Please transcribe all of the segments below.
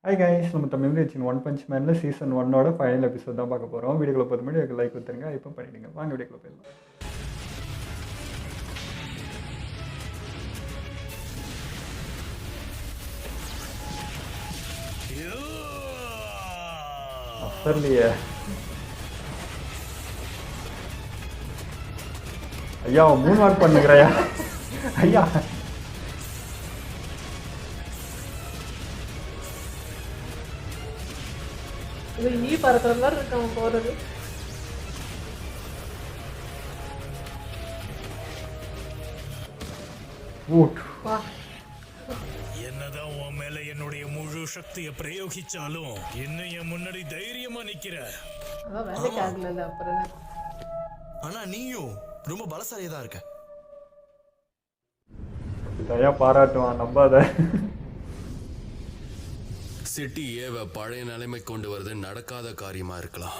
Hi guys, நம்ம தமிழ் வச்சு one punch மேனில் season ஒன்னோட ஃபைனல் எபிசோட் தான் பார்க்க போகிறோம். வீடியோக்குள்ள பார்த்து முன்னாடி லைக் கொடுத்துருங்க, இப்போ பண்ணிடுங்க. வாங்க வீடியோக்குள்ள போயிடலாம். அசர்லையே ஐயா, 3 வாட் பண்ணுங்கிறையா ஐயா. ஈ பறக்கிற மாதிரி இருக்கு அவன் போறது. என்னதான் உன் மேல என்னுடைய முழு சக்தியை பிரயோகிச்சாலும் இன்னும் என் முன்னாடி தைரியமா நிக்கிற. வேலைக்கு ஆகல அப்புறம். ஆனா நீயும் ரொம்ப பலசாலியா தான் இருக்க. தயா பாராட்டுவான், நம்பாத. சிட்டி ஏவ பழைய நிலைமை கொண்டு வருது நடக்காத காரியமா இருக்கலாம்.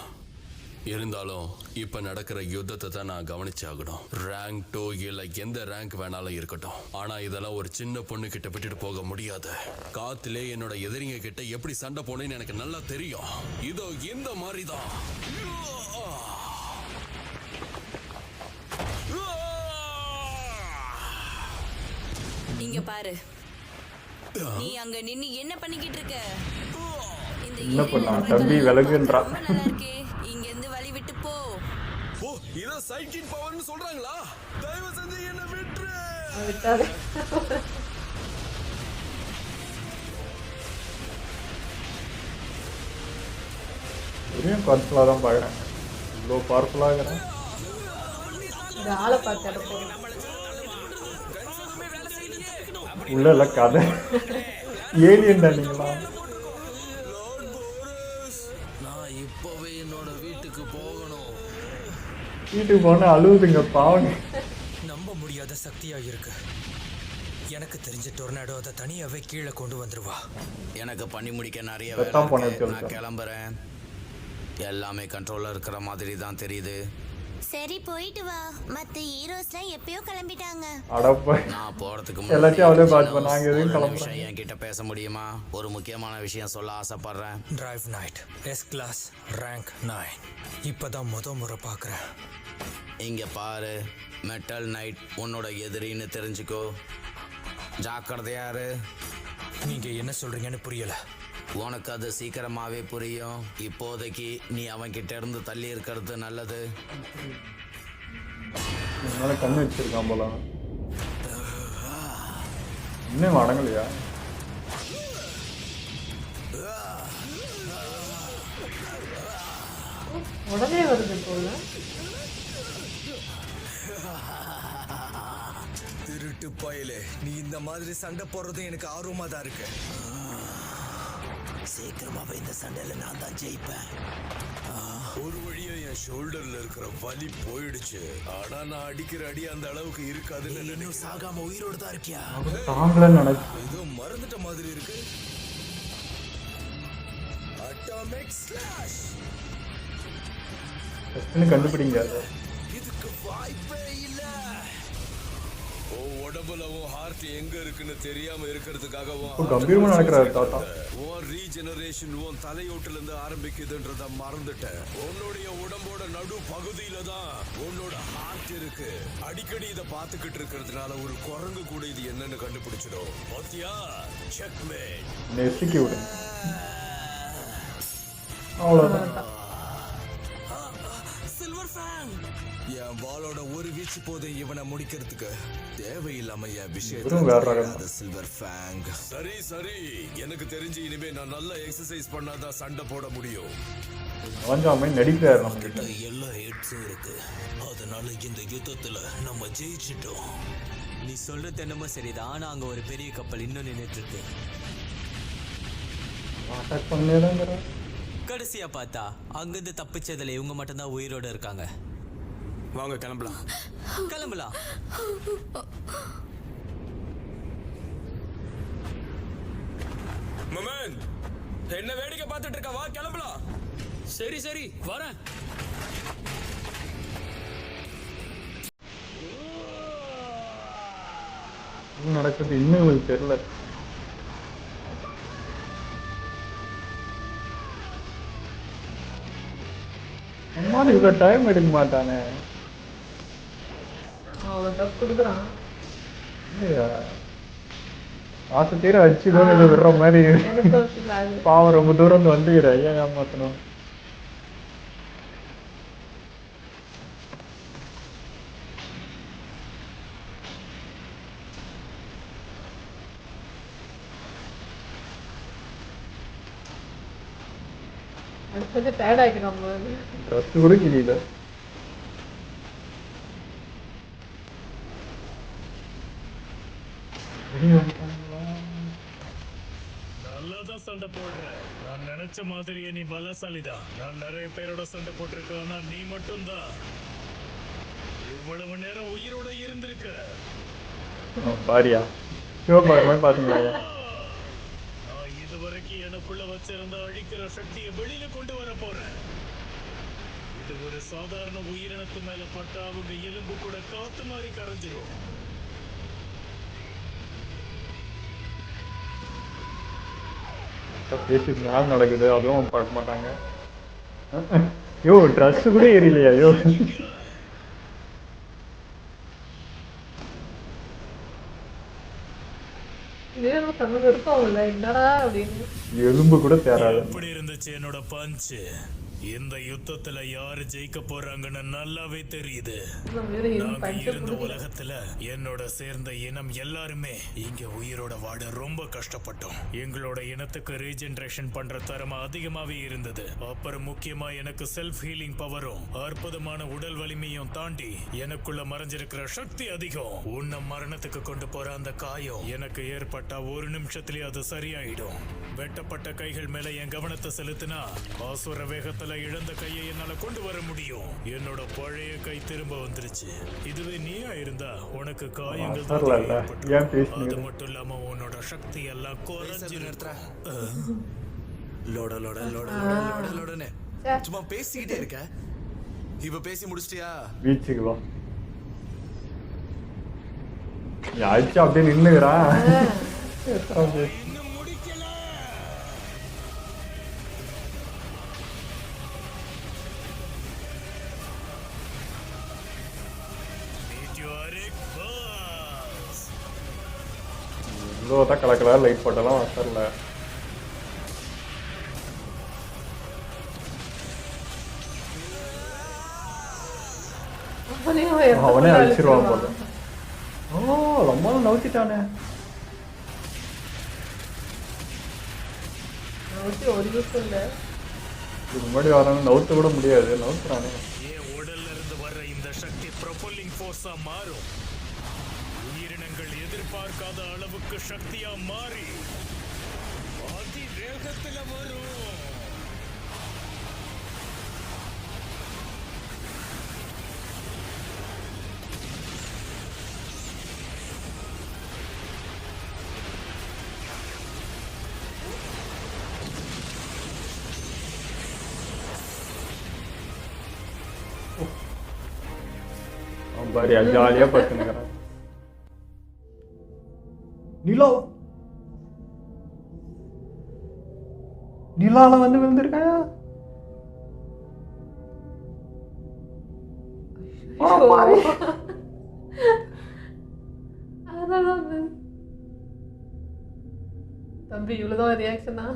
இருந்தாலும் இப்ப நடக்கிற யுத்தத்தை தான் நான் கவனிச்சாகணும். ரேங்க் 2 இல்ல எந்த ரேங்க் வேணாலும் இருக்கட்டும், ஆனா இதெல்லாம் ஒரு சின்ன பொண்ணு கிட்ட விட்டுட்டு போக முடியாது. காத்திலே என்னோட எதிரிங்க கிட்ட எப்படி சண்டை போனேன்னு எனக்கு நல்லா தெரியும். இதோ இந்த மாதிரிதான். இங்க பாரு, நீ அங்க நின்னு என்ன பண்ணிக்கிட்டு இருக்க? என்ன பண்ணா தம்பி விலகுன்றா. இங்க இருந்து வழி விட்டு போ. ஓ, இத சைக்கிள் பவர்னு சொல்றாங்களா? தயவு செஞ்சு என்ன விட்டுரு. விட்டாரு. ஒரேயும் பவர்ஃபுல்லாக தான் பார்க்குறேன். இவ்வளோ பவர்ஃபுல்லாக இருக்கிறேன். இந்த ஆளை பார்த்து அடப்போம். உள்ள இல்லை கதை ஏலியன் தானீங்களா? நான் இப்பவே என்னோட வீட்டுக்கு போகணும். வீட்டுக்கு போனால் அழுவுதுங்க பாவங்க. நம்ப முடியாத சக்தியா இருக்கு. எனக்கு தெரிஞ்ச டொர்னாடோ அதை தனியாவே கீழே கொண்டு வந்துருவா. எனக்கு பண்ணி முடிக்க நிறைய வேலை இருக்கு. நான் கிளம்புறேன். எல்லாமே கண்ட்ரோல்ல இருக்கிற மாதிரி தான் தெரியுது. சரி, போயிட்டு வா. மத்த ஹீரோஸ்லாம் எப்பயோ கிளம்பிட்டாங்க. அடப்பா, நான் போறதுக்கு எல்லாத்தையும் அவளே பார்த்து நாங்க எதுவும் கிளம்புறோம். என்கிட்ட பேச முடியுமா? ஒரு முக்கியமான விஷயம் சொல்ல ஆசைப்படுறேன். Drive night S class rank 9 இப்பதான் முறை பார்க்குறேன். இங்க பாரு, மெட்டல் நைட் உன்னோட எதிரின்னு தெரிஞ்சுக்கோ. ஜாக்கிரதையாரு. நீங்க என்ன சொல்றீங்கன்னு புரியல. உனக்கு அது சீக்கிரமாவே புரியும். இப்போதைக்கு நீ அவன் கிட்ட இருந்து தள்ளி இருக்கிறது நல்லது. என்னால கண்ணு வச்சிருக்கான் போல. இன்னும் அடங்கலையா? உடனே வருது போல. திருட்டு பயலே, நீ இந்த மாதிரி சண்டை போடுறது எனக்கு ஆர்வமா தான் இருக்கு. சீக்கிரமாவே இந்த சண்டையில நான் தான் ஜெயிப்பேன். ஒரு வழியா என் ஷோல்டர்ல இருக்கிற வலி போயிடுச்சு. ஆனா நான் அடிக்கிற அடி அந்த அளவுக்கு இருக்காதுன்னு இன்னும் சாகாம உயிரோடு தான் இருக்கியா? தாங்கலன்னு நினைச்சு ஏதோ மறந்துட்ட மாதிரி இருக்கு. Atomic slash. கண்டுபிடிங்க. இதுக்கு வாய்ப்பே இல்ல. உடம்புல உன் ஹார்ட் எங்க இருக்குன்னு தெரியாம இருக்கிறதுக்காகவும் கம்பீரமா நடக்கிறாரு தாத்தா. உன் ரீஜெனரேஷன் உன் தலையோட்டுல இருந்து ஆரம்பிக்குதுன்றத மறந்துட்ட. உன்னுடைய உடம்போட நடு பகுதியில தான் உன்னோட ஹார்ட் இருக்கு. அடிக்கடி இதை பார்த்துக்கிட்டு இருக்கிறதுனால ஒரு குரங்கு கூட இது என்னன்னு கண்டுபிடிச்சிடும். பாத்தியா? செக்மேட். நெசுக்கி விடு. அவ்வளவுதான். Silver FAANG. என் பாலோட ஒரு வீச்சு போதும் இவனை முடிக்கிறதுக்கு. தேவையில்லாம என் விஷயத்தை சில்வர் ஃபேங். சரி சரி, எனக்கு தெரிஞ்சு இனிமே நான் நல்லா எக்ஸசைஸ் பண்ணாதான் சண்டை போட முடியும். கொஞ்சம் நடிக்கிறாரு நம்ம கிட்ட. எல்லா ஹெட்ஸும் இருக்கு. அதனால இந்த யுத்தத்துல நம்ம ஜெயிச்சிட்டோம். நீ சொல்றது என்னமோ சரிதான். ஆனா அங்க ஒரு பெரிய கப்பல் இன்னும் நின்றுட்டு இருக்கு. அட்டாக் பண்ணேதாங்கற. கடைசியா பார்த்தா அங்கிருந்து தப்பிச்சதுல இவங்க மட்டும்தான் உயிரோட இருக்காங்க. வாங்க கிளம்பலாம். கிளம்பலாம். மமன், என்ன வேடிக்கை பார்த்துட்டு இருக்க? வா கிளம்பலாம். சரி சரி, வரேன். நடக்குது இன்னும் உங்களுக்கு தெரியல. இவ்வளோ டைம் எடுக்க மாட்டானே. அவ்வளோ டஃப் கொடுக்குறான். இல்லையா ஆசை தீர அடிச்சுக்கோன்னு இதை விடுற மாதிரி. பாவம் ரொம்ப தூரம் வந்துக்கிற ஏன் ஏமாத்தணும். அடுத்தது டயர்ட் ஆகிடும் போது ட்ரெஸ் கூட கிளியில. நல்லாதான் சண்டை போடுற. நான் நினைச்ச மாதிரியே நீ பலசாலிதான். நான் நிறைய பேரோட சண்டை போட்டிருக்கேன், ஆனா நீ மட்டும்தான் இவ்வளவு நேரம் உயிரோட இருந்திருக்க. பாரியா சிவபார்மன் பாத்தீங்களா? நான் இதுவரைக்கும் எனக்குள்ள வச்சிருந்த அழிக்கிற சக்தியை வெளியில கொண்டு வர போறேன். இது ஒரு சாதாரண உயிரினத்து மேல பட்டா அவங்க எலும்பு கூட காத்து மாதிரி கரைஞ்சிரும். பேசிட்டு நாள் நடக்குது, அதுவும் பார்க்க மாட்டாங்க. யோ ட்ரெஸ் கூட ஏறிலையா? யோ என்னடா அப்படின்னு எலும்பு கூட தேராது. எப்படி இருந்துச்சு என்னோட பஞ்சு? இந்த யுத்தத்துல யாரு ஜெயிக்க போறாங்கன்னு நல்லாவே தெரியுது. நாங்க இருந்த உலகத்துல என்னோட சேர்ந்த இனம் எல்லாருமே இங்க உயிரோட வாட ரொம்ப கஷ்டப்பட்டோம். எங்களோட இனத்துக்கு ரீஜெனரேஷன் பண்ற தரம் அதிகமாவே இருந்தது. அப்புறம் முக்கியமா எனக்கு செல்ஃப் ஹீலிங் பவரும் அற்புதமான உடல் வலிமையும் தாண்டி எனக்குள்ள மறைஞ்சிருக்கிற சக்தி அதிகம். உன்னை மரணத்துக்கு கொண்டு போற அந்த காயம் எனக்கு ஏற்பட்டா ஒரு நிமிஷத்துலயே அது சரியாயிடும். வெட்டப்பட்ட கைகள் மேல என் கவனத்தை செலுத்தினா ஆசுர வேகத்துல இழந்த கையை என்னால கொண்டு வர முடியும். என்னோட பழைய கை திரும்ப வந்துருச்சு. இதுவே நீயா இருந்தா உனக்கு காயங்கள் அது மட்டும் இல்லாம உன்னோட சக்தி எல்லாம் குறைஞ்சு லோட லோட லோட லோட லோடனே சும்மா பேசிக்கிட்டே இருக்க. இப்ப பேசி முடிச்சிட்டியா? பீச்சுக்கு வா. யாச்சும் அப்படியே நின்னுக்கிறான். இவ்வளோதான் கலர் லைட் போட்டெல்லாம் வரல. அவனே அழிச்சிருவான் போல. ஓ ரொம்ப நவுத்திட்டானே. இதுக்கு முன்னாடி வரணும் நவுத்த கூட முடியாது. நவுத்துறானே. உடல்ல இருந்து வர்ற இந்த சக்தி ப்ரொபல்லிங் ஃபோர்ஸா மாறும். உயிரினங்கள் எதிர்பார்க்காத அளவுக்கு சக்தியா மாறி அதி வேகத்துல வரும். பாரியா ஜாலியா படுத்துனுக்கிறான். நிலால வந்து விழுந்திருக்காயா? தம்பி இவ்வளவுதான் ரியாக்ஷனா?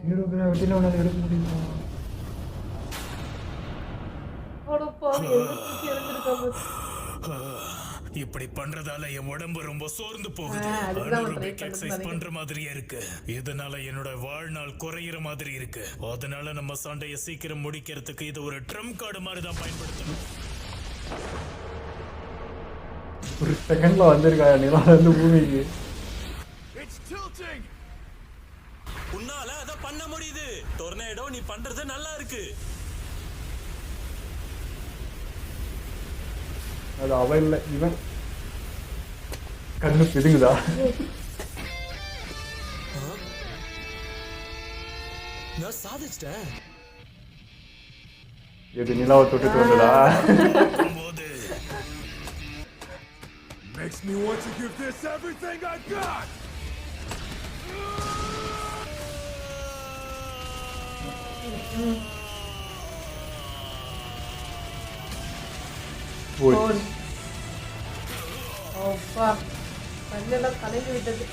ஜீரோ கிராவிட்டில உனக்கு எடுக்க முடியுமா? இப்படி பண்றதால என் உடம்பு ரொம்ப சோர்ந்து போகுது. எக்ஸசைஸ் பண்ற மாதிரியே இருக்கு. இதனால என்னோட வாழ்நாள் குறையிற மாதிரி இருக்கு. அதனால நம்ம சண்டையை சீக்கிரம் முடிக்கிறதுக்கு இது ஒரு ட்ரம் கார்டு மாதிரி தான் பயன்படுத்தணும். ஒரு செகண்ட்ல வந்திருக்காயா நிலால இருந்து பூமிக்கு? உன்னால அத பண்ண முடியுது. டொர்னேடோ நீ பண்றது நல்லா இருக்கு. அது அவன் இல்லை, இவன். கண்ணு பிதுங்குதா? நான் சாதிச்சிட்டேன். இது நிலாவை தொட்டுட்டு வந்ததா? Makes me want to give this everything I got. போய் போன். அப்பா கண்ணெல்லாம் கலங்கி விட்டது.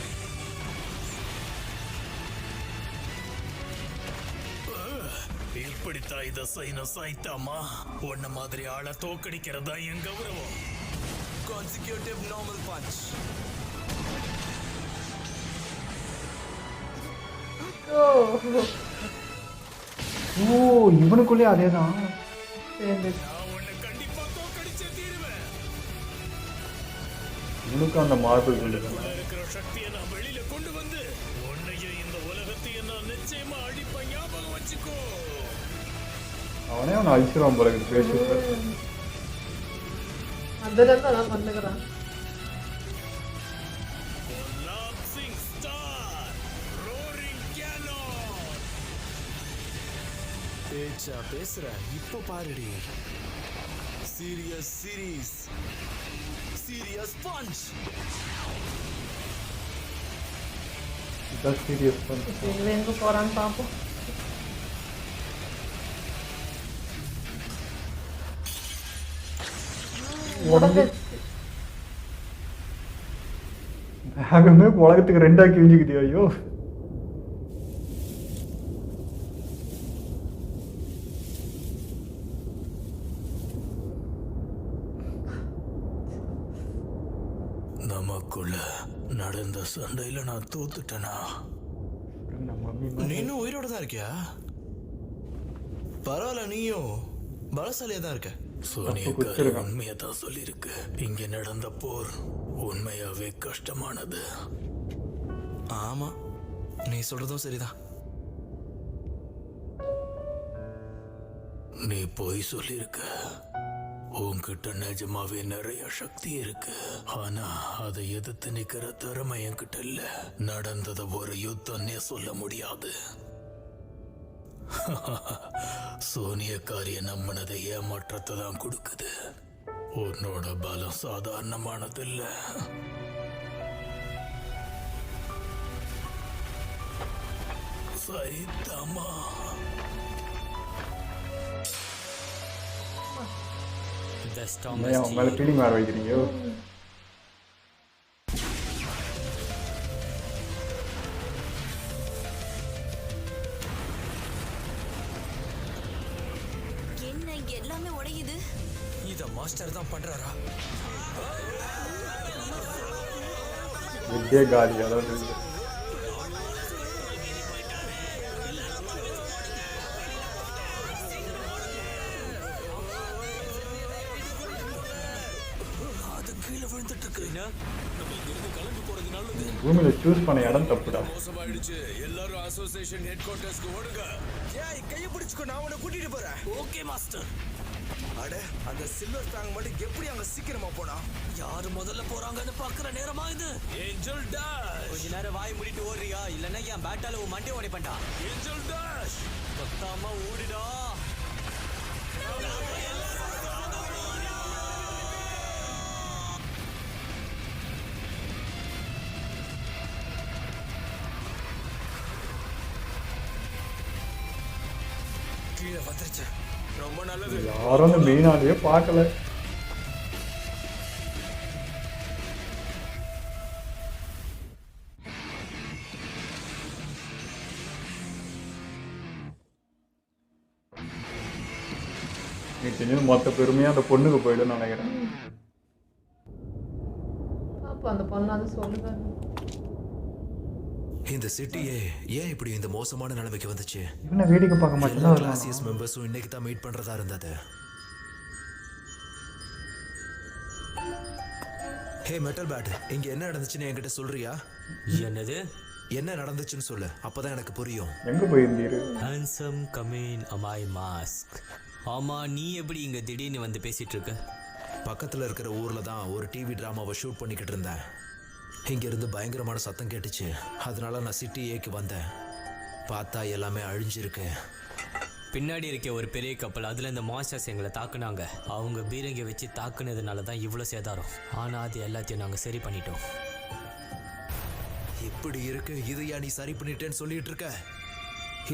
இப்படித்தான் இதை செய்யணும் சைத்தாமா. உன்ன மாதிரி ஆளை தோக்கடிக்கிறதா என் கௌரவம். Consecutive normal punch. ஓ ஓ இவனுக்குள்ளே அதேதான். சேர்ந்து நான் உன்னை கண்டிப்பா தோக்கடிச்சே தீருவேன். இவனுக்கும் அந்த மார்பிள் உள்ள இருக்கிற சக்தியை நான் வெளியில கொண்டு வந்து உன்னையும் இந்த உலகத்தையும் நான் நிச்சயமா அழிப்பேன். ஞாபகம் வச்சுக்கோ. அவனே அவனை அழிச்சிருவான் போல இருக்குது பேசி. அதுல இருந்து அதான் பண்ணுகிறான். Collapsing star, roaring cannon. பேச்சா பேசுற இப்போ பாருடி. Serious series, serious punch. இதான் சீரியஸ் பண்ணு. இவன் எங்க போறான்னு பார்ப்போம். உடம்பு வேகமே உலகத்துக்கு ரெண்டா கிழிஞ்சுக்குது. ஐயோ நமக்குள்ள நடந்த சண்டையில நான் தோத்துட்டேனா? நம்ம மம்மி நீ இன்னும் உயிரோட தான் இருக்கியா? பரவாயில்ல, நீயும் பலசாலியா தான் இருக்க. சோனியக்காரி உண்மையை தான் சொல்லியிருக்கு. இங்க நடந்த போர் உண்மையாவே கஷ்டமானது. ஆமா, நீ சொல்றதும் சரிதான். நீ போய் சொல்லியிருக்க. உன்கிட்ட நிஜமாவே நிறைய சக்தி இருக்கு. ஆனா அதை எதிர்த்து நிக்கிற திறமை என்கிட்ட இல்ல. நடந்தத ஒரு யுத்தம்னே சொல்ல முடியாது. சோனியக்காரிய நம்பினதை ஏமாற்றத்தை தான் கொடுக்குது. உன்னோட பலம் சாதாரணமானது இல்ல. சைத்தாமா, The ஏன் strongest அவன் மேல hero. ஃபீலிங் வர வைக்கிறீங்க? என்ன இங்க எல்லாமே உடையுது? இத மாஸ்டர் தான் பண்றாரா? வித்தியே காலி. அதாவது அது கீழே விழுந்துட்டு இருக்கு. பூமியில சூஸ் பண்ண இடம் தப்புடா. மோசமாயிடுச்சு. எல்லாரும் அசோசியேஷன் ஹெட் குவார்ட்டர்ஸ்க்கு ஓடுங்க. ஏய், கைய பிடிச்சுக்கோ, நான் உன்னை கூட்டிட்டு போறேன். Okay master. அட, அந்த சில்வர் டேங்க் மட்டும் எப்படி அங்க சீக்கிரமா போனா? யாரு முதல்ல போறாங்கன்னு பாக்குற நேரமா இது? Angel dash. கொஞ்ச நேரம் வாய் மூடிட்டு ஓடுறியா? இல்லன்னா என் பேட்டால உன் மண்டே உடைப்பேன்டா. Angel dash. பத்தாம ஓடிடா. கீழே வந்துருச்சு. ரொம்ப நல்லது. யாரும் அந்த மெயின் ஆளையே பார்க்கல. எனக்கு தெரிஞ்சது மொத்த பெருமையா அந்த பொண்ணுக்கு போயிடும் நினைக்கிறேன். அப்போ அந்த பொண்ணாவது சொல்லுங்க. இந்த சிட்டியே ஏன் இப்படி இந்த மோசமான நிலைமைக்கு வந்துச்சு? இவனை வேடிக்கை பார்க்க எல்லா மாட்டேன். கிளாசியஸ் மெம்பர்ஸும் இன்னைக்கு தான் மீட் பண்றதா இருந்தது. ஹே மெட்டல் பேட், இங்க என்ன நடந்துச்சுன்னு என்கிட்ட சொல்றியா? என்னது? என்ன நடந்துச்சுன்னு சொல்லு, அப்பதான் எனக்கு புரியும். எங்க போயிருந்தீரு? ஹேண்ட்ஸம் கமின் அமை மாஸ்க். ஆமா, நீ எப்படி இங்க திடீர்னு வந்து பேசிட்டு இருக்க? பக்கத்துல இருக்கிற ஊர்ல தான் ஒரு டிவி டிராமாவை ஷூட் பண்ணிக்கிட்டு இருந்தேன். இங்க இருந்து பயங்கரமான சத்தம் கேட்டுச்சு. அதனால நான் சிட்டி ஏக்கு வந்தேன். பார்த்தா எல்லாமே அழிஞ்சிருக்கு. பின்னாடி இருக்க ஒரு பெரிய கப்பல், அதுல இந்த மாஸ்டர்ஸ் எங்களை தாக்குனாங்க. அவங்க பீரங்கி வச்சு தாக்குனதுனால தான் இவ்வளோ சேதாரம். ஆனா அது எல்லாத்தையும் நாங்க சரி பண்ணிட்டோம். இப்படி இருக்கு, இதையா நீ சரி பண்ணிட்டேன்னு சொல்லிட்டு இருக்க?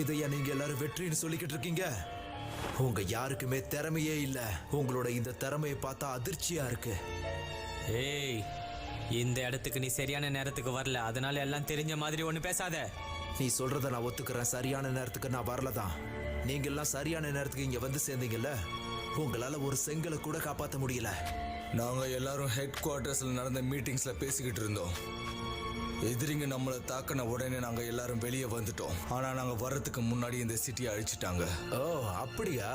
இதையா நீங்க எல்லாரும் வெற்றின்னு சொல்லிக்கிட்டு இருக்கீங்க? உங்க யாருக்குமே திறமையே இல்ல. உங்களோட இந்த திறமையை பார்த்தா அதிர்ச்சியா இருக்கு. ஏய், இந்த இடத்துக்கு நீ சரியான நேரத்துக்கு வரல, அதனால எல்லாம் தெரிஞ்ச மாதிரி ஒண்ணு பேசாத. நீ சொல்றத நான் ஒத்துக்கிறேன். சரியான நேரத்துக்கு நான் வரலதான். நீங்க எல்லாம் சரியான நேரத்துக்கு இங்க வந்து சேர்ந்தீங்கல்ல. உங்களால ஒரு செங்கலை கூட காப்பாற்ற முடியல. நாங்க எல்லாரும் ஹெட் குவார்ட்டர்ஸ்ல நடந்த மீட்டிங்ஸ்ல பேசிக்கிட்டு இருந்தோம். எதிரிங்க நம்மளை தாக்கின உடனே நாங்க எல்லாரும் வெளியே வந்துட்டோம். ஆனா நாங்க வர்றதுக்கு முன்னாடி இந்த சிட்டியை அழிச்சிட்டாங்க. ஓ அப்படியா?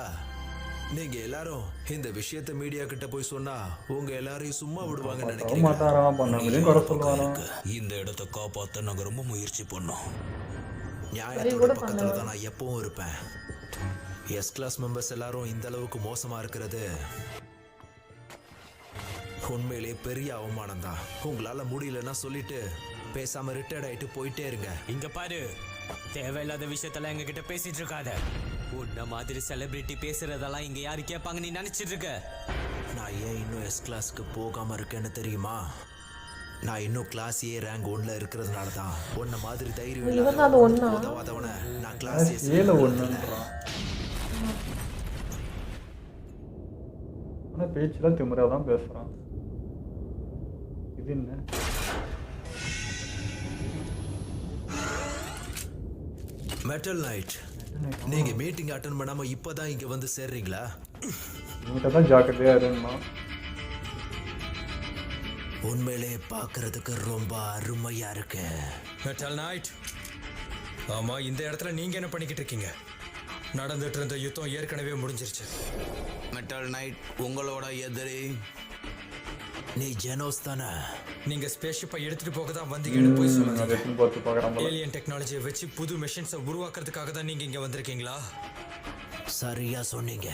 நீங்க எல்லாரும் இந்த விஷயத்த மீடியா கிட்ட போய் சொன்னா உங்க எல்லாரையும் சும்மா விடுவாங்கன்னு நினைக்கிறீங்க? மாட்டாராம், பண்ணாமலே குறை சொல்லுவாராம். இந்த இடத்தை காப்பாத்த நாங்க ரொம்ப முயற்சி பண்ணோம். நியாயத்தோட பக்கத்துல தான் நான் எப்பவும் இருப்பேன். எஸ் கிளாஸ் மெம்பர்ஸ் எல்லாரும் இந்த அளவுக்கு மோசமா இருக்கிறது உண்மையிலே பெரிய அவமானம் தான். உங்களால முடியலன்னா சொல்லிட்டு பேசாம ரிட்டையர்ட் ஆயிட்டு போயிட்டே இருங்க. இங்க பாரு, தேவையில்லாத விஷயத்தெல்லாம் எங்க கிட்ட பேசிட்டு இருக்காத. உன்ன மாதிரி செலிபிரிட்டி பேசுறதெல்லாம் இங்க யாரு கேட்பாங்க நீ நினைச்சிட்டு இருக்க? நான் ஏன் இன்னும் எஸ் கிளாஸ்க்கு போகாம இருக்கேன்னு தெரியுமா? நான் இன்னும் கிளாஸ் ஏ ரேங்க் 1ல இருக்கிறதுனால தான். உன்ன மாதிரி தைரியம் இல்லாதவன நான் கிளாஸ் ஏல ஒண்ணுன்றான். ஆனா பேச்சுலாம் திமிரா தான் பேசுறான். இது என்ன? மெட்டல் நைட், நீங்க மீட்டிங் அட்டெண்ட் பண்ணாம இப்பதான் இங்க வந்து சேர்றீங்களா? இவங்கிட்ட தான் ஜாக்கிரதையா இருந்தோம். உண்மையிலே பார்க்கிறதுக்கு ரொம்ப அருமையா இருக்கு. மெட்டல் நைட், ஆமா இந்த இடத்துல நீங்க என்ன பண்ணிக்கிட்டு இருக்கீங்க? நடந்துட்டு இருந்த யுத்தம் ஏற்கனவே முடிஞ்சிருச்சு. மெட்டல் நைட் உங்களோட எதிரி. நீ ஜெனோஸ் தானே? நீங்க ஸ்பேஸ்ஷிப்பை எடுத்துட்டு போக தான் வந்தீங்கன்னு போய் அதை எடுத்துன்னு பார்த்து பார்க்குறான் போல. ஏலியன் டெக்னாலஜியை வச்சு புது மெஷின்ஸை உருவாக்குறதுக்காக தான் நீங்க இங்க வந்திருக்கீங்களா? சரியா சொன்னீங்க.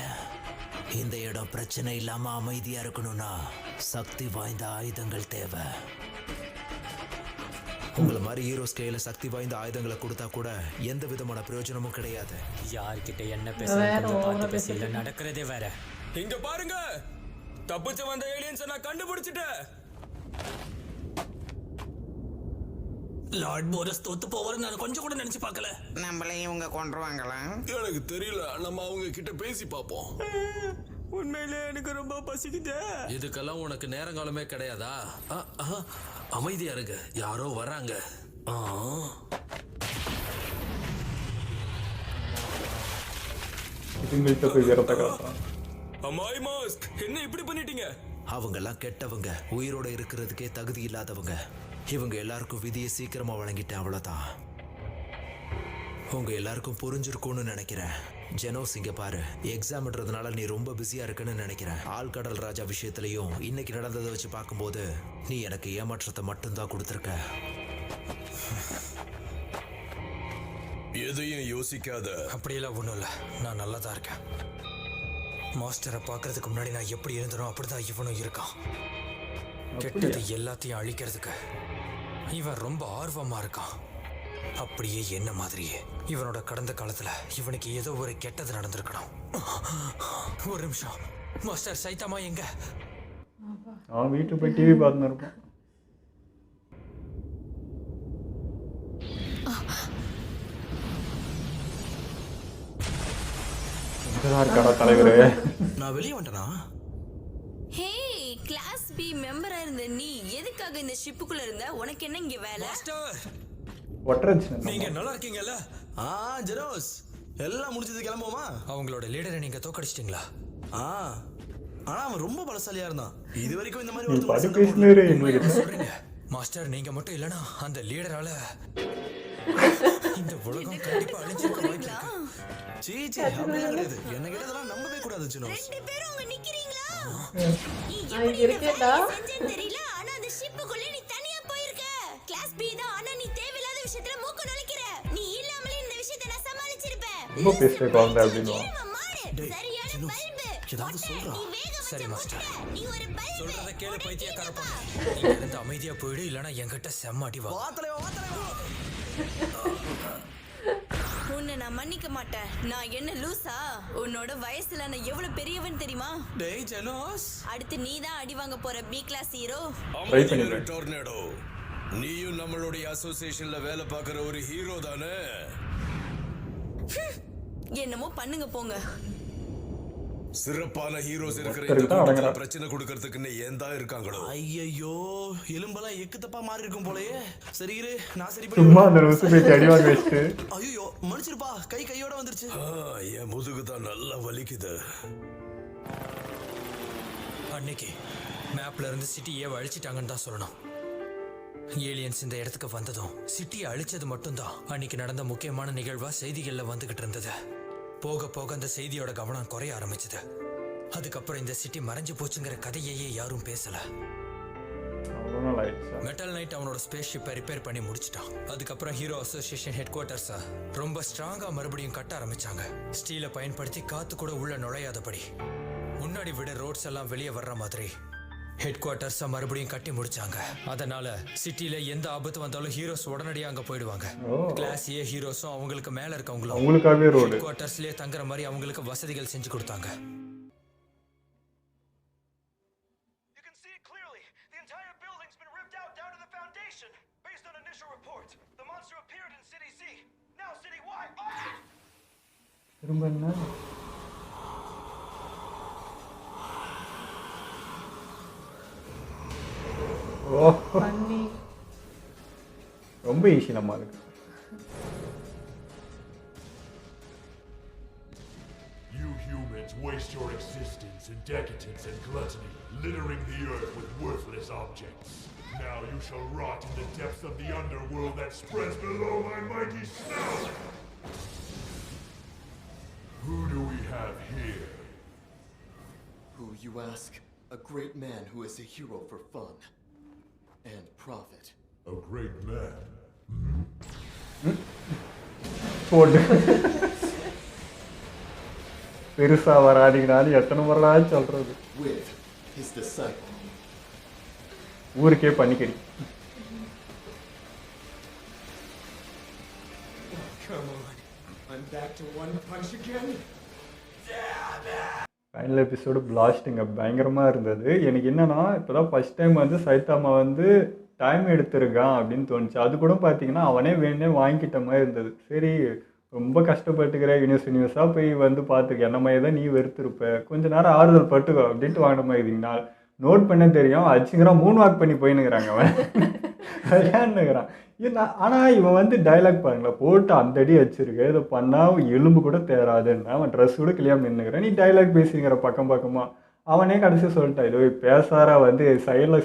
இந்த இடம் பிரச்சனை இல்லாம அமைதியா இருக்கணும்னா சக்தி வாய்ந்த ஆயுதங்கள் தேவை. உங்களை மாதிரி ஹீரோஸ் கையில சக்தி வாய்ந்த ஆயுதங்களை கொடுத்தா கூட எந்த விதமான பிரயோஜனமும் கிடையாது. யார்கிட்ட என்ன பேசுறதுன்னு பார்த்து பேசல, நடக்கிறதே வேற. இங்க பாருங்க, தப்பிச்சு வந்த ஏலியன்ஸை நான் கண்டுபிடிச்சிட்டேன். லார்ட் போரஸ் தோத்து போவாரு நான் கொஞ்சம் கூட நினைச்சு பார்க்கல. நம்மளையும் இவங்க கொண்டுருவாங்களா? எனக்கு தெரியல, நம்ம அவங்க கிட்ட பேசி பார்ப்போம். உண்மையிலே எனக்கு ரொம்ப பசிக்குது. இதுக்கெல்லாம் உனக்கு நேரங்காலமே கிடையாதா? அமைதியா இருங்க, யாரோ வராங்க. இதுங்கள்ட்ட போய் வீரத்தை காட்டுறான். அம்மாய் மாஸ்க், என்ன இப்படி பண்ணிட்டீங்க? அவங்க எல்லாம் கெட்டவங்க, உயிரோட இருக்கிறதுக்கே தகுதி இல்லாதவங்க. இவங்க எல்லாருக்கும் விதியை சீக்கிரமா வழங்கிட்டேன், அவ்வளவுதான். உங்க எல்லாருக்கும் புரிஞ்சிருக்கும்னு நினைக்கிறேன். ஜெனோஸ் இங்க பாரு, எக்ஸாம்ன்றதுனால நீ ரொம்ப பிஸியா இருக்குன்னு நினைக்கிறேன். ஆழ்கடல் ராஜா விஷயத்திலையும் இன்னைக்கு நடந்ததை வச்சு பார்க்கும்போது நீ எனக்கு ஏமாற்றத்தை மட்டும்தான் கொடுத்துருக்க. எதையும் யோசிக்காத. அப்படியெல்லாம் ஒன்றும் இல்லை, நான் நல்லா தான் இருக்கேன். மாஸ்டரை பார்க்கறதுக்கு முன்னாடி நான் எப்படி இருந்தனோ அப்படிதான் இவனும் இருக்கான். கெட்டது எல்லாத்தையும் அழிக்கிறதுக்கு இவன் ரொம்ப ஆர்வமா இருக்கான். அப்படியே என்ன மாதிரியே இவனோட கடந்த காலத்துல இவனுக்கு ஏதோ ஒரு கெட்டது நடந்திருக்கணும். ஒரு நிமிஷம், மாஸ்டர் சைத்தாமா எங்க? அவன் வீட்டுக்கு போய் டிவி பார்த்துன்னு இருப்பான். தலைவரே, நான் வெளியே வந்துட்டேனா? ஹே, கிளாஸ் பி மெம்பரா இருந்த நீ எதுக்காக இந்த ஷிப்புக்குள்ள இருந்த? உனக்கு என்ன இங்க வேலை? மாஸ்டர், ஒட்டரச்சு நீங்க நல்லா இருக்கீங்கல்ல? ஜெனோஸ், எல்லாம் முடிச்சது கிளம்புவோமா? அவங்களோட லீடரை நீங்க தோக்கடிச்சிட்டீங்களா? ஆனா அவன் ரொம்ப பலசாலியா இருந்தான். இது வரைக்கும் இந்த நீ பாட்டு பேசினே எங்களுக்கு சொல்றீங்க மாஸ்டர், நீங்க மட்டும் இல்லனா அந்த லீடரால இந்த உலகம் கண்டிப்பா அழிஞ்சிருக்க வாய்ப்பு இருக்கு. சீச்சி, அப்படிலாம் கிடையாது. என்ன கேட்டதெல்லாம் நம்பவே கூடாது ஜெனோஸ். ரெண்டு பேரும் அங்க நிக்கிறீங்களா? இங்க இருக்கேன்டா. தெரியல, ஆனா அந்த ஷிப்புக்குள்ள நீ தனியா போயிருக்க. கிளாஸ் பி தான், ஆனா நீ தேவையில்லாத விஷயத்துல மூக்கு நுழைக்கிற. நீ இல்லாமலே இந்த விஷயத்தை நான் சமாளிச்சிருப்பேன். ரொம்ப பேசுற குழந்தை அப்படின்னு. சரியான பல்பு. ஏதாவது சொல்றா. சரி மாஸ்டர், நீ ஒரு பல்பு. சொல்றத கேளு பைத்தியக்கார பொண்ணு. நீங்க இருந்து அமைதியா போயிடு, இல்லனா என்கிட்ட செம்மாட்டி வா. உன்னை நான் மன்னிக்க மாட்டேன். நான் என்ன லூசா? உன்னோட வயசுல நான் எவ்வளவு பெரியவன் தெரியுமா? டேய் ஜெனோஸ், அடுத்து நீ தான் அடி வாங்க போற பி கிளாஸ் ஹீரோ. ட்ரை பண்ணிடுறேன். டோர்னேடோ, நீயும் நம்மளுடைய அசோசியேஷன்ல வேலை பார்க்குற ஒரு ஹீரோ தானே? என்னமோ பண்ணுங்க போங்க. சிறப்பான ஹீரோஸ் இருக்கிற ஒருத்தருக்கு இந்த தான் கூட்டத்துல அடங்குறான். பிரச்சனை கொடுக்கறதுக்குன்னு ஏன் தான் இருக்காங்களோ? ஐயையோ எலும்பெல்லாம் எக்கு தப்பா மாறி இருக்கும் போலயே. சரி இரு, நான் சரி சும்மா அந்த ருசு பேச்சு அடிவாங்க வச்சுட்டு ஐயோ மன்னிச்சிருப்பா, கையோட வந்துருச்சு. என் முதுகு தான் நல்லா வலிக்குது. அன்னைக்கு மேப்ல இருந்து சிட்டியே அழிச்சிட்டாங்கன்னு தான் சொல்லணும். ஏலியன்ஸ் இந்த இடத்துக்கு வந்ததும் சிட்டியை அழிச்சது மட்டும்தான் அன்னைக்கு நடந்த முக்கியமான நிகழ்வா செய்திகள்ல வந்துகிட்டு இருந்தது. போக போக அந்த செய்தியோட கவனம் குறைய ஆரம்பிச்சது. அதுக்கப்புறம் இந்த சிட்டி மறைஞ்சு போச்சுங்கிற கதையையே யாரும் பேசல. மெட்டல் நைட் அவனோட ஸ்பேஸ் ஷிப்பை ரிப்பேர் பண்ணி முடிச்சிட்டான். அதுக்கப்புறம் ஹீரோ அசோசியேஷன் ஹெட் குவார்ட்டர்ஸை ரொம்ப ஸ்ட்ராங்கா மறுபடியும் கட்ட ஆரம்பிச்சாங்க. ஸ்டீலை பயன்படுத்தி காத்து கூட உள்ள நுழையாதபடி முன்னாடி விட ரோட்ஸ் எல்லாம் வெளியே வர்ற மாதிரி ஹெட் குவார்ட்டர்ஸை மறுபடியும் கட்டி முடிச்சாங்க. அதனால சிட்டில எந்த ஆபத்து வந்தாலும் ஹீரோஸ் உடனடியாக அங்க போயிடுவாங்க. கிளாஸ் ஏ ஹீரோஸும் அவங்களுக்கு மேல அவங்களுக்காகவே இருக்கவங்களும் ரோடு ஹெட் குவார்ட்டர்ஸ்லயே தங்குற மாதிரி அவங்களுக்கு வசதிகள் செஞ்சு கொடுத்தாங்க. திரும்ப என்ன பண்ணி ரொம்ப ஈஸி நம்ம அதுக்கு. You humans waste your existence in decadence and gluttony, littering the earth with worthless objects. Now you shall rot in the depths of the underworld that spreads below my mighty snout! Who do we have here? Who, you ask? A great man who is a hero for fun and profit. A great man? போடு பெருசா வராதிங்கனாலும் எத்தனை முறை சொல்றது. With his disciple. ஊருக்கே பண்ணிக்கடி. Come on, I'm back to one punch again. Final episode பிளாஸ்டிங்க பயங்கரமாக இருந்தது. எனக்கு என்னன்னா இப்போ தான் ஃபஸ்ட் டைம் வந்து சைத்தாமா வந்து டைம் எடுத்திருக்கான் அப்படின்னு தோணுச்சு. அது கூட பார்த்தீங்கன்னா அவனே வேணே வாங்கிக்கிட்ட மாதிரி இருந்தது. சரி ரொம்ப கஷ்டப்பட்டுக்கிற யூனிவர்ஸாக போய் வந்து பார்த்துக்க என்ன மாதிரி தான் நீ வெறுத்திருப்ப, கொஞ்ச நேரம் ஆறுதல் பட்டுக்கோ அப்படின்ட்டு வாங்கின மாதிரி இருந்தீங்கன்னா நோட் பண்ண தெரியும் அச்சுங்கிறான் 3 வாக் பண்ணி போயின்னுக்கிறாங்க அவன் விளையாண்டுக்கிறான். ஆனால் இவன் வந்து டைலாக் பாருங்களேன், போட்டு அந்த அடி வச்சிருக்க இதை பண்ணால் எலும்பு கூட தேராதுன்னா அவன் ட்ரெஸ் கூட கிளியாமல் நின்றுக்கிறான். நீ டைலாக் பேசிக்கிற பக்கம் பக்கமாக அவனே கடைசி சொல்லிட்டான் இது பேசாரா வந்து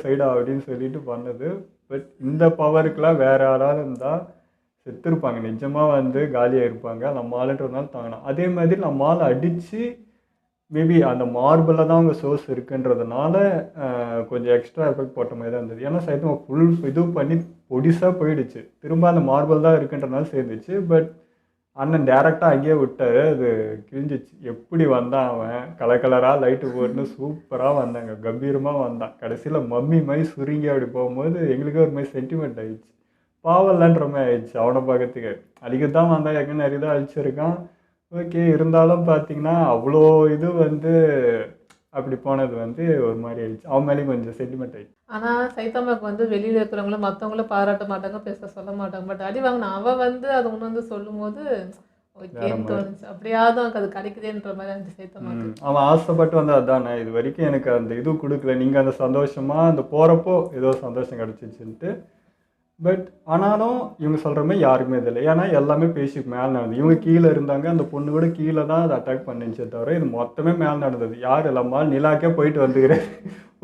சைடா அப்படின்னு சொல்லிட்டு பண்ணது. பட் இந்த பவருக்கெலாம் வேற யாராவது இருந்தால் செத்துருப்பாங்க, நிஜமாக வந்து காலியாக இருப்பாங்க. நம்ம ஆளுன்றதுனால தாங்கணும். அதே மாதிரி நம்ம ஆள் அடித்து மேபி அந்த மார்பிளில் தான் அவங்க சோர்ஸ் இருக்குன்றதுனால கொஞ்சம் எக்ஸ்ட்ரா எஃபெக்ட் போட்ட மாதிரி தான் இருந்தது. ஏன்னா சைத்தமாக ஃபுல் இது பண்ணி பொடிசாக போயிடுச்சு, திரும்ப அந்த மார்பிள் தான் இருக்குன்றதுனால சேர்ந்துச்சு. பட் அண்ணன் டேரெக்டாக அங்கேயே விட்டார், அது கிழிஞ்சிச்சு. எப்படி வந்தான் அவன் கலராக லைட்டு போட்டுன்னு சூப்பராக வந்தாங்க, கம்பீரமாக வந்தான். கடைசியில் மம்மி மாதிரி சுருங்கி அப்படி போகும்போது எங்களுக்கே ஒரு மாதிரி சென்டிமெண்ட் ஆகிடுச்சு, பாவம்லன்ற மாதிரி ஆயிடுச்சு. அவனை பார்க்கறதுக்கு அழிக்கத்தான் வந்தான், எங்கே நிறைய தான் அழிச்சிருக்கான். ஓகே, இருந்தாலும் பார்த்தீங்கன்னா அவ்வளோ இது வந்து அப்படி போனது வந்து ஒரு மாதிரி ஆயிடுச்சு. அவன் மேலேயும் கொஞ்சம் சென்டிமெண்ட் ஆயிடுச்சு. ஆனால் சைத்தாமாவுக்கு வந்து வெளியில் இருக்கிறவங்களும் மற்றவங்களும் பாராட்ட மாட்டாங்க, பேச சொல்ல மாட்டாங்க. பட் அடி வாங்கினா அவன் வந்து அதை ஒன்று வந்து சொல்லும் போது ஓகேன்னு தோணுச்சு. அப்படியாவது அவனுக்கு அது கிடைக்குதுன்ற மாதிரி அந்த சைத்தாமாக்கு அவன் ஆசைப்பட்டு வந்து அதானே இது வரைக்கும் எனக்கு அந்த இது கொடுக்கல, நீங்கள் அந்த சந்தோஷமாக அந்த போகிறப்போ ஏதோ சந்தோஷம் கிடச்சிச்சுன்ட்டு. பட் ஆனாலும் இவங்க சொல்கிற மாதிரி யாருக்குமே இதில்லை. ஏன்னா எல்லாமே பேசிக்கு மேலே நடந்தது. இவங்க கீழே இருந்தாங்க, அந்த பொண்ணு கூட கீழே தான் அதை அட்டாக் பண்ணிச்சே தவிர இது மொத்தமே மேலே நடந்தது. யார் எல்லாமா நிலாக்கே போயிட்டு வந்துக்கிறேன்,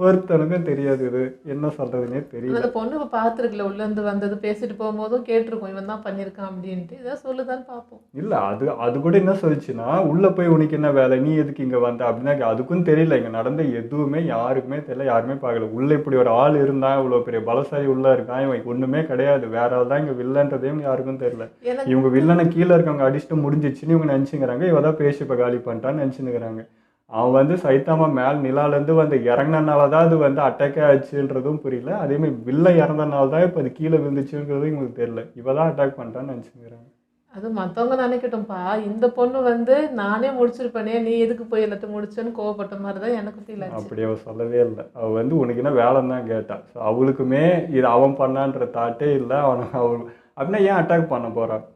ஒருத்தனுக்கும் தெரியாது இது என்ன சொல்கிறதுனே தெரியல. அந்த பொண்ணு இப்போ பார்த்துருக்குல உள்ளேருந்து வந்தது, பேசிட்டு போகும்போதும் கேட்டிருக்கோம் இவன் தான் பண்ணியிருக்கான் அப்படின்ட்டு. இதை சொல்லுதான்னு பார்ப்போம். இல்லை அது கூட என்ன சொல்லிச்சுன்னா உள்ளே போய் உனக்கு என்ன வேலை, நீ எதுக்கு இங்கே வந்த அப்படின்னா அதுக்கும் தெரியல. இங்கே நடந்த எதுவுமே யாருக்குமே தெரியல, யாருமே பார்க்கல. உள்ளே இப்படி ஒரு ஆள் இருந்தான், இவ்வளோ பெரிய பலசாலி உள்ளே இருக்கான், இவன் ஒன்றுமே கிடையாது, வேற ஆள் தான் இங்கே வில்லன்றதையும் யாருக்கும் தெரியல. இவங்க வில்லனை கீழே இருக்கவங்க அடிச்சுட்டு முடிஞ்சிச்சுன்னு இவங்க நினச்சிக்கிறாங்க, இவ தான் பேசி இப்போ காலி பண்ணிட்டான்னு நினச்சினுக்கிறாங்க. அவன் வந்து சைத்தாமா மேல் நிலாலேருந்து வந்து இறங்கினால தான் அது வந்து அட்டாக்கே ஆச்சுன்றதும் புரியல. அதேமாதிரி வில்லை இறந்தனால தான் இப்போ அது கீழே விழுந்துச்சுன்றதும் இவங்களுக்கு தெரியல, இவ தான் அட்டாக் பண்ணிட்டான்னு நினச்சிக்கிறாங்க. அது மற்றவங்க நினைக்கட்டும்ப்பா, இந்த பொண்ணு வந்து நானே முடிச்சிருப்பேனே நீ எதுக்கு போய் எல்லாத்தையும் முடிச்சேன்னு கோவப்பட்ட மாதிரி தான் எனக்கு ஃபீல் ஆச்சு. அப்படி அவள் சொல்லவே இல்லை. அவள் வந்து உனக்கு என்ன வேலைன்னு தான் கேட்டாள். ஸோ அவளுக்குமே இது அவன் பண்ணான்ற தாட்டே இல்லை. அவள் அப்படின்னா ஏன் அட்டாக் பண்ண போகிறான்,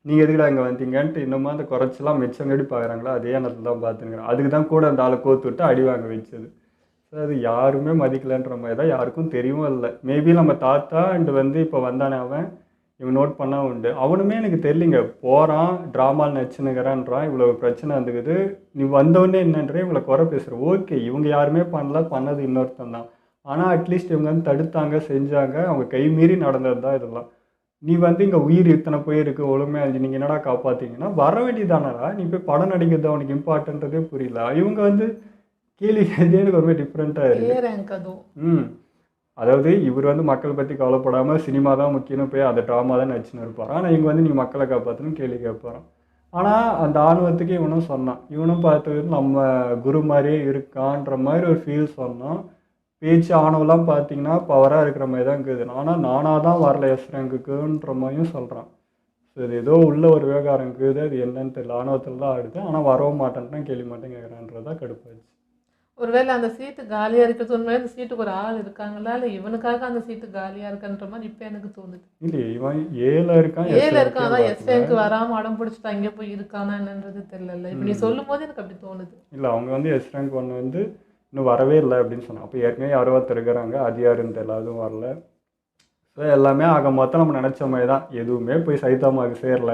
நீங்கள் எதுக்குடா இங்கே வந்தீங்கன்ட்டு இன்னுமா அந்த குறைச்சலாம் மிச்சங்கடி பார்க்குறாங்களா அதே இடத்துல தான் பார்த்துக்கிறேன். அதுக்கு தான் கூட அந்த ஆளை கோத்து விட்டு அடி வாங்க வச்சது. ஸோ அது யாருமே மதிக்கலைன்ற மாதிரி தான், யாருக்கும் தெரியவும் இல்லை. மேபி நம்ம தாத்தா அண்டு வந்து இப்போ வந்தானே அவன் இவன் நோட் பண்ணா உண்டு. அவனுமே எனக்கு தெரியலிங்க, போகிறான் ட்ராமாவில் நச்சுனுங்கிறான்றான், இவ்வளோ பிரச்சனை வந்துக்குது, நீ வந்தவொடனே என்னன்றே இவங்களை குறை பேசுகிற. ஓகே இவங்க யாருமே பண்ணல, பண்ணது இன்னொருத்தன் தான். ஆனால் அட்லீஸ்ட் இவங்க வந்து தடுத்தாங்க, செஞ்சாங்க, அவங்க கை மீறி நடந்தது தான் இதெல்லாம். நீ வந்து இங்கே உயிர் இத்தனை போயிருக்கு ஒழுமையாக இருந்துச்சு, நீங்கள் என்னடா காப்பாற்றிங்கன்னா வர வேண்டியதானடா, நீ போய் படம் நடிக்கிறது அவனுக்கு இம்பார்ட்டன்றதே புரியல. இவங்க வந்து கேள்வி கேட்டே எனக்கு ரொம்ப டிஃப்ரெண்ட்டாக இருக்குது. அதாவது இவர் வந்து மக்களை பற்றி கவலைப்படாமல் சினிமா தான் முக்கியம்னு போய் அந்த ட்ராமா தான் நடிச்சுன்னு இருப்பார். ஆனால் இவங்க வந்து நீங்கள் மக்களை காப்பாற்றணும் கேள்வி கேட்பாரான். ஆனால் அந்த ஆணவத்துக்கு இவனும் சொன்னான், இவனும் பார்த்தது நம்ம குரு மாதிரியே இருக்கான்ற மாதிரி ஒரு ஃபீல் சொன்னான். பேச்சு ஆணவெல்லாம் பார்த்தீங்கன்னா பவராக இருக்கிற மாதிரி தான் இருக்குது. ஆனால் நானாக தான் வரல எஸ் ரேங்குக்குன்ற மாதிரியும் சொல்கிறான். ஸோ இது ஏதோ உள்ள ஒரு விவகாரம் இருக்குது, அது என்னன்னு தெரியல. ஆணவத்தில் தான் ஆடுது, ஆனால் வரவும் மாட்டேன்ட்டான், கேள்வி மாட்டேன் கேட்குறான்றதான் கடுப்பாச்சு. ஒருவேளை அந்த சீட்டு காலியாக இருக்கிறது உண்மையாக அந்த சீட்டுக்கு ஒரு ஆள் இருக்காங்களா, இல்லை இவனுக்காக அந்த சீட்டு காலியாக இருக்குன்ற மாதிரி இப்போ எனக்கு தோணுது. இல்லையே இவன் ஏல இருக்கான், அதான் எஸ் ரேங்க்கு வராமல் அடம் பிடிச்சிட்டு அங்கே போய் இருக்கானா என்னன்றது தெரியல. இப்போ நீ சொல்லும் போது எனக்கு அப்படி தோணுது. இல்லை அவங்க வந்து எஸ் ரேங்க் ஒன்று வந்து இன்னும் வரவே இல்லை அப்படின்னு சொன்னான். அப்போ ஏற்கனவே யாரோ இருக்கிறாங்க, அது யாருன்னு தெரியல, அதுவும் வரல. ஸோ எல்லாமே ஆக மொத்தம் நம்ம நினச்ச மாதிரி தான், எதுவுமே போய் சைதாமாவுக்கு சேரல.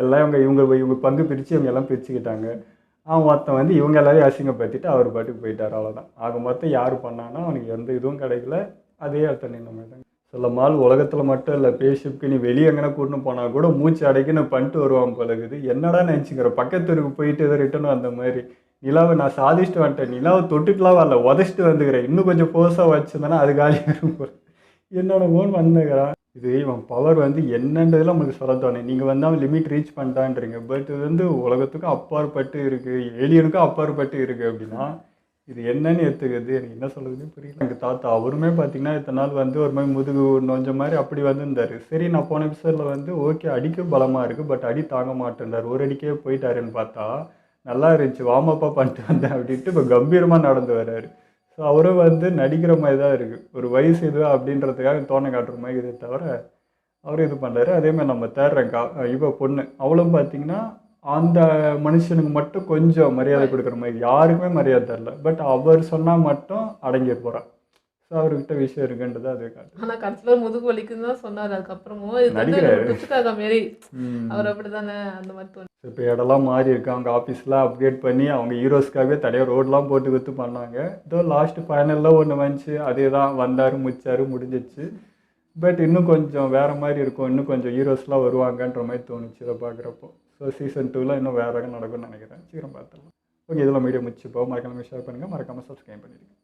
எல்லாம் இவங்க பங்கு பிரித்து இவங்க எல்லாம் பிரிச்சுக்கிட்டாங்க. அவன் மொத்தம் வந்து இவங்க எல்லாரையும் அசிங்கப்படுத்திட்டு அவர் பாட்டுக்கு போயிட்டார், அவ்வளோதான். ஆக மொத்தம் யார் பண்ணான்னா அவனுக்கு எந்த இதுவும் கிடைக்கல, அதே இடத்துல நின்ன மாதிரி தான். சில மால் உலகத்தில் மட்டும் இல்லை, பேஷிப்க்கு நீ வெளியே எங்கன்னா கூட்டின்னு போனால் கூட மூச்சு அடைக்கி நான் பண்ணிட்டு வருவான் பழகுது. என்னடா நினச்சிக்கிற, பக்கத்துக்கு போயிட்டு எதோ ரிட்டர்ன் வந்த மாதிரி. நிலாவை நான் சாதிச்சுட்டு வந்துட்டேன், நிலாவை தொட்டுட்டுலாம் வரல, உதச்சிட்டு வந்துக்கிறேன், இன்னும் கொஞ்சம் ஃபோர்ஸாக வச்சுருந்தேன்னா அது காலியாக இருக்கும். என்னோட ஓன் வந்துக்கிறான். இது இவன் பவர் வந்து என்னன்றதுல நம்மளுக்கு சொல்ல தோணும். நீங்கள் வந்து அவன் லிமிட் ரீச் பண்ணிட்டான்றீங்க, பட் இது வந்து உலகத்துக்கும் அப்பாற்பட்டு இருக்குது, ஏலியனுக்கும் அப்பாற்பட்டு இருக்குது. அப்படின்னா இது என்னன்னு எடுத்துக்கிறது, எனக்கு என்ன சொல்லுதுன்னு புரியல. எனக்கு தாத்தா அவருமே பார்த்தீங்கன்னா இத்தனை நாள் வந்து ஒரு மாதிரி முதுகு நொஞ்ச மாதிரி அப்படி வந்துருந்தார். சரி நான் போன எபிசோடில் வந்து ஓகே அடிக்க பலமாக இருக்குது, பட் அடி தாங்க மாட்டேன்றார், ஒரு அடிக்கே போயிட்டாருன்னு பார்த்தா நல்லா இருந்துச்சு, வார்மப்பாக பண்ணிட்டு வந்தேன் அப்படின்ட்டு இப்போ கம்பீரமாக நடந்து வர்றாரு. ஸோ அவரும் வந்து நடிக்கிற மாதிரி தான் இருக்குது, ஒரு வயசு இது அப்படின்றதுக்காக தோணை காட்டுற மாதிரி இதை தவிர அவரும் இது பண்ணுறாரு. அதேமாதிரி நம்ம தேடுறேங்க்கா இப்போ பொண்ணு, அவளும் பார்த்தீங்கன்னா அந்த மனுஷனுக்கு மட்டும் கொஞ்சம் மரியாதை கொடுக்குற மாதிரி, யாருக்குமே மரியாதை தரல, பட் அவர் சொன்னால் மட்டும் அடங்கி போகிறான். ஸோ அவர்கிட்ட விஷயம் இருக்குன்றது அதே காட்டு. ஆனால் கடைசியில் முதுகு வலிக்குன்னு தான் சொன்னார். அதுக்கப்புறமும் நடிக்கிறாரு மாரி அவர் அப்படி தானே அந்த மாதிரி தோணும். இப்போ இடம்லாம் மாறி இருக்கு, அவங்க ஆஃபீஸ்லாம் அப்டேட் பண்ணி அவங்க ஹீரோஸ்க்காகவே தடையாக ரோடெலாம் போட்டு விற்று பண்ணாங்க. இதோ லாஸ்ட் ஃபைனலில் ஒன்று வந்துச்சு, அதே தான் வந்தார் முடிச்சார் முடிஞ்சிச்சு. பட் இன்னும் கொஞ்சம் வேறு மாதிரி இருக்கும், இன்னும் கொஞ்சம் ஹீரோஸ்லாம் வருவாங்கன்ற மாதிரி தோணுச்சு இதை பார்க்குறப்போ. ஸோ சீசன் 2ல் இன்னும் வேறு நடக்கும்னு நினைக்கிறேன். சீக்கிரம் பார்த்துடலாம். ஓகே, இதெல்லாம் மீடியா முடிச்சுப்போம். மறக்காமல் ஷேர் பண்ணுங்கள், மறக்காமல் சப்ஸ்கிரைப் பண்ணிடுங்க.